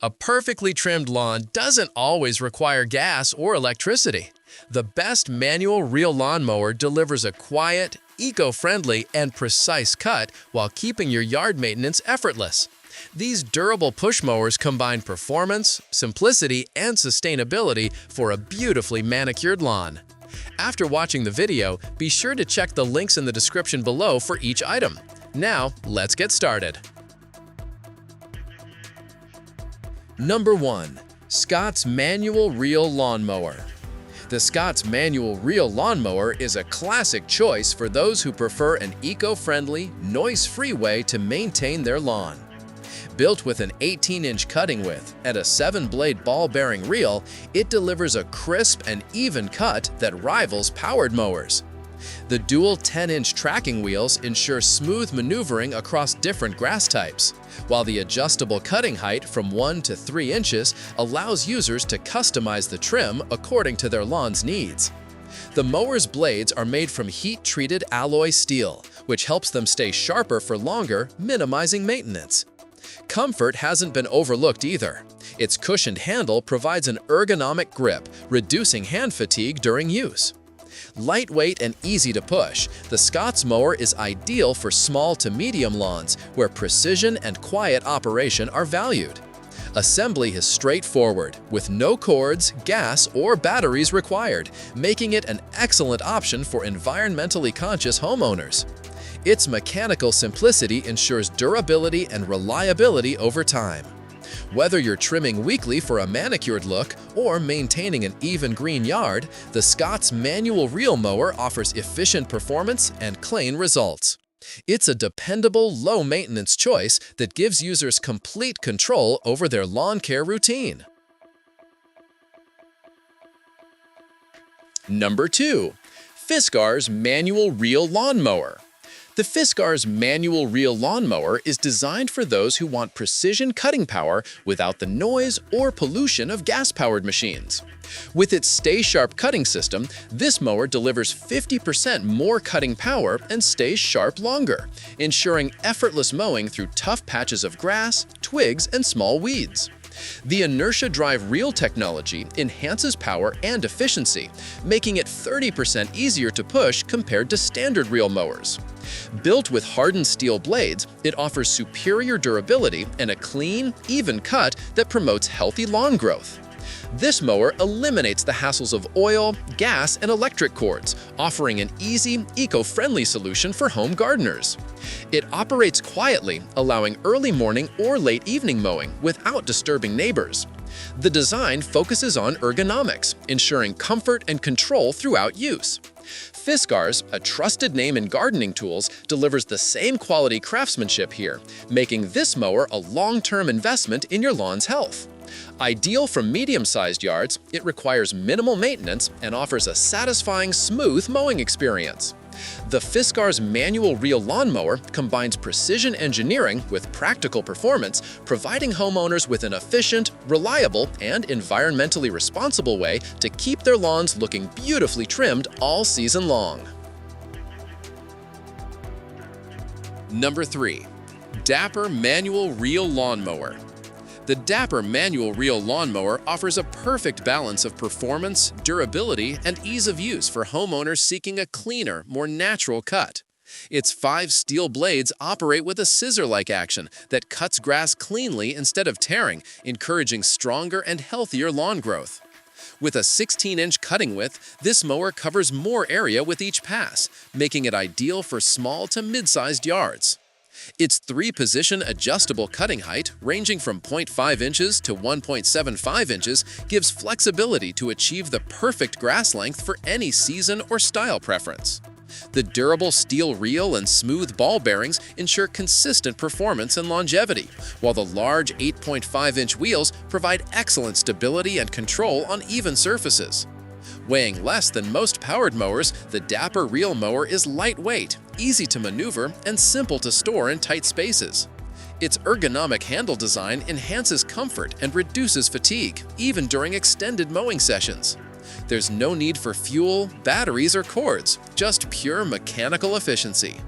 A perfectly trimmed lawn doesn't always require gas or electricity. The best manual reel lawnmower delivers a quiet, eco-friendly, and precise cut while keeping your yard maintenance effortless. These durable push mowers combine performance, simplicity, and sustainability for a beautifully manicured lawn. After watching the video, be sure to check the links in the description below for each item. Now, let's get started. Number 1. Scott's Manual Reel Lawnmower. The Scott's Manual Reel Lawnmower is a classic choice for those who prefer an eco-friendly, noise-free way to maintain their lawn. Built with an 18-inch cutting width and a 7-blade ball-bearing reel, it delivers a crisp and even cut that rivals powered mowers. The dual 10-inch tracking wheels ensure smooth maneuvering across different grass types, while the adjustable cutting height from 1 to 3 inches allows users to customize the trim according to their lawn's needs. The mower's blades are made from heat-treated alloy steel, which helps them stay sharper for longer, minimizing maintenance. Comfort hasn't been overlooked either. Its cushioned handle provides an ergonomic grip, reducing hand fatigue during use. Lightweight and easy to push, the Scott's mower is ideal for small to medium lawns where precision and quiet operation are valued. Assembly is straightforward, with no cords, gas, or batteries required, making it an excellent option for environmentally conscious homeowners. Its mechanical simplicity ensures durability and reliability over time. Whether you're trimming weekly for a manicured look or maintaining an even green yard, the Scott's Manual Reel Mower offers efficient performance and clean results. It's a dependable, low-maintenance choice that gives users complete control over their lawn care routine. Number 2. Fiskars Manual Reel Lawnmower. The Fiskars Manual Reel Lawnmower is designed for those who want precision cutting power without the noise or pollution of gas-powered machines. With its stay-sharp cutting system, this mower delivers 50% more cutting power and stays sharp longer, ensuring effortless mowing through tough patches of grass, twigs, and small weeds. The inertia drive reel technology enhances power and efficiency, making it 30% easier to push compared to standard reel mowers. Built with hardened steel blades, it offers superior durability and a clean, even cut that promotes healthy lawn growth. This mower eliminates the hassles of oil, gas, and electric cords, offering an easy, eco-friendly solution for home gardeners. It operates quietly, allowing early morning or late evening mowing without disturbing neighbors. The design focuses on ergonomics, ensuring comfort and control throughout use. Fiskars, a trusted name in gardening tools, delivers the same quality craftsmanship here, making this mower a long-term investment in your lawn's health. Ideal for medium-sized yards, it requires minimal maintenance and offers a satisfying, smooth mowing experience. The Fiskars Manual Reel Lawnmower combines precision engineering with practical performance, providing homeowners with an efficient, reliable, and environmentally responsible way to keep their lawns looking beautifully trimmed all season long. Number 3. Dapper Manual Reel Lawnmower. The Dapper Manual Reel Lawnmower offers a perfect balance of performance, durability, and ease of use for homeowners seeking a cleaner, more natural cut. Its 5 steel blades operate with a scissor-like action that cuts grass cleanly instead of tearing, encouraging stronger and healthier lawn growth. With a 16-inch cutting width, this mower covers more area with each pass, making it ideal for small to mid-sized yards. Its 3-position adjustable cutting height, ranging from 0.5 inches to 1.75 inches, gives flexibility to achieve the perfect grass length for any season or style preference. The durable steel reel and smooth ball bearings ensure consistent performance and longevity, while the large 8.5-inch wheels provide excellent stability and control on even surfaces. Weighing less than most powered mowers, the Dapper Reel Mower is lightweight, easy to maneuver, and simple to store in tight spaces. Its ergonomic handle design enhances comfort and reduces fatigue, even during extended mowing sessions. There's no need for fuel, batteries, or cords, just pure mechanical efficiency.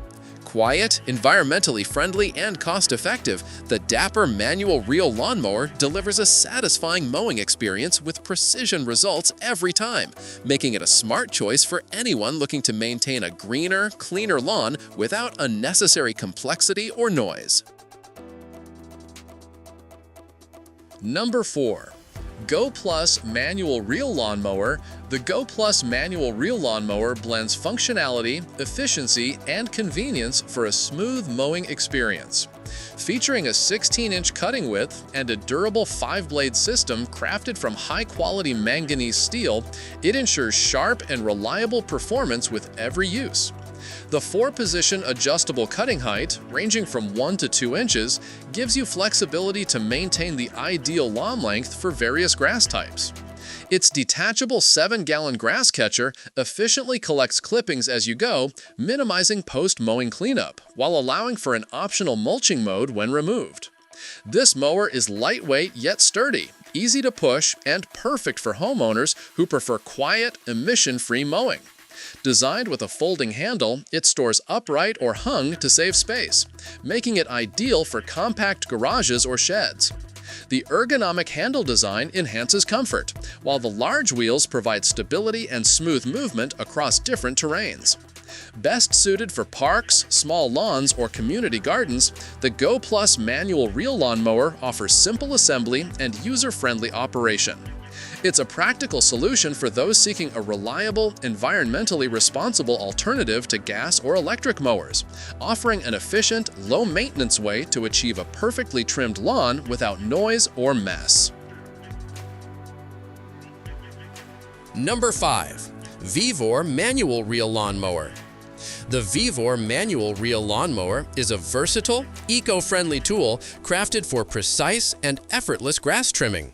Quiet, environmentally friendly, and cost-effective, the Dapper manual reel lawnmower delivers a satisfying mowing experience with precision results every time, making it a smart choice for anyone looking to maintain a greener, cleaner lawn without unnecessary complexity or noise. Number 4. Goplus Manual Reel Lawnmower. The Goplus Manual Reel Lawnmower blends functionality, efficiency, and convenience for a smooth mowing experience. Featuring a 16-inch cutting width and a durable 5-blade system crafted from high-quality manganese steel, it ensures sharp and reliable performance with every use. The 4-position adjustable cutting height, ranging from 1 to 2 inches, gives you flexibility to maintain the ideal lawn length for various grass types. Its detachable 7-gallon grass catcher efficiently collects clippings as you go, minimizing post-mowing cleanup, while allowing for an optional mulching mode when removed. This mower is lightweight yet sturdy, easy to push, and perfect for homeowners who prefer quiet, emission-free mowing. Designed with a folding handle, it stores upright or hung to save space, making it ideal for compact garages or sheds. The ergonomic handle design enhances comfort, while the large wheels provide stability and smooth movement across different terrains. Best suited for parks, small lawns, or community gardens, the Goplus Manual Reel Lawnmower offers simple assembly and user-friendly operation. It's a practical solution for those seeking a reliable, environmentally responsible alternative to gas or electric mowers, offering an efficient, low-maintenance way to achieve a perfectly trimmed lawn without noise or mess. Number 5. VEVOR Manual Reel Lawnmower. The VEVOR Manual Reel Lawnmower is a versatile, eco-friendly tool crafted for precise and effortless grass trimming.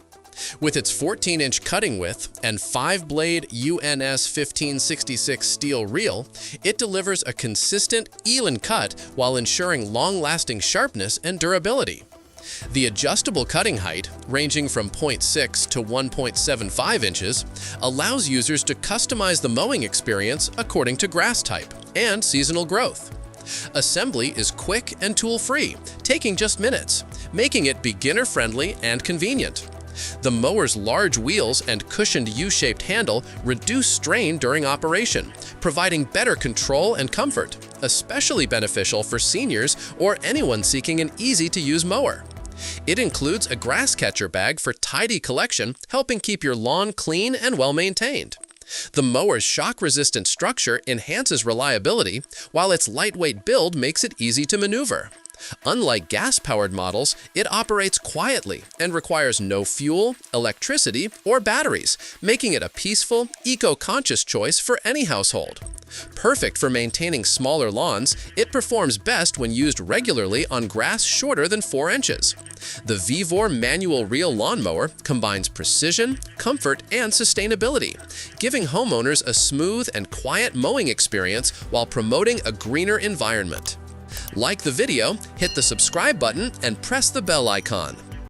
With its 14-inch cutting width and 5-blade UNS 1566 steel reel, it delivers a consistent, even cut while ensuring long-lasting sharpness and durability. The adjustable cutting height, ranging from 0.6 to 1.75 inches, allows users to customize the mowing experience according to grass type and seasonal growth. Assembly is quick and tool-free, taking just minutes, making it beginner-friendly and convenient. The mower's large wheels and cushioned U-shaped handle reduce strain during operation, providing better control and comfort, especially beneficial for seniors or anyone seeking an easy-to-use mower. It includes a grass catcher bag for tidy collection, helping keep your lawn clean and well-maintained. The mower's shock-resistant structure enhances reliability, while its lightweight build makes it easy to maneuver. Unlike gas-powered models, it operates quietly and requires no fuel, electricity, or batteries, making it a peaceful, eco-conscious choice for any household. Perfect for maintaining smaller lawns, it performs best when used regularly on grass shorter than 4 inches. The VEVOR Manual Reel Lawnmower combines precision, comfort, and sustainability, giving homeowners a smooth and quiet mowing experience while promoting a greener environment. Like the video, hit the subscribe button, and press the bell icon.